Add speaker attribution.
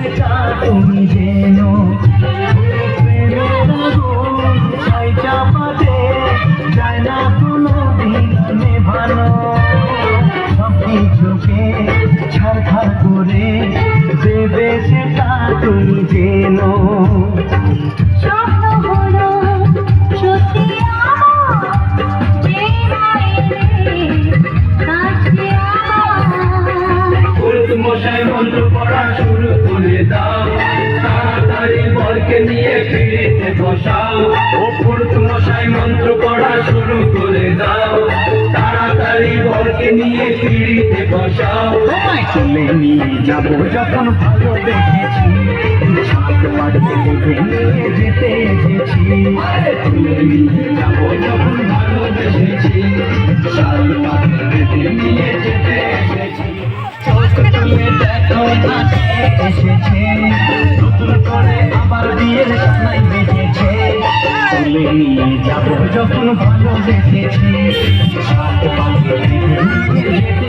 Speaker 1: সেটা তুমি জেনো প্রেমের আগুন ছাই চাপাতে যায় না কোনো দিন নেভানো সব কিছুকে ছাড়খাড় করে দেবে সেটা তুমি জেনো
Speaker 2: মশাই মন্ত্র পড়া শুরু করে দাও তাড়াতাড়ি বরকে নিয়ে ফিরিতে বসাও ও পুরুত মশাই মন্ত্র পড়া শুরু করে দাও তাড়াতাড়ি বরকে নিয়ে ফিরিতে বসাও
Speaker 1: তোমায় চলে নিয়ে যাবো যখন ভালো দেখেছি ছাড়তে পারতে নিয়ে যেতে এসেছি
Speaker 2: তুলে নিয়ে যাবো যখন ভালোবেসেছি ছাড়তে পারতে নিয়ে যেতে এসেছি
Speaker 1: তুলে দেখো না এসেছে নতুন করে আবার বিয়ের সানাই বেঁচেছে তুলে নিয়ে যাবো যখন ভালো দেখেছি ছাড়তে পারতে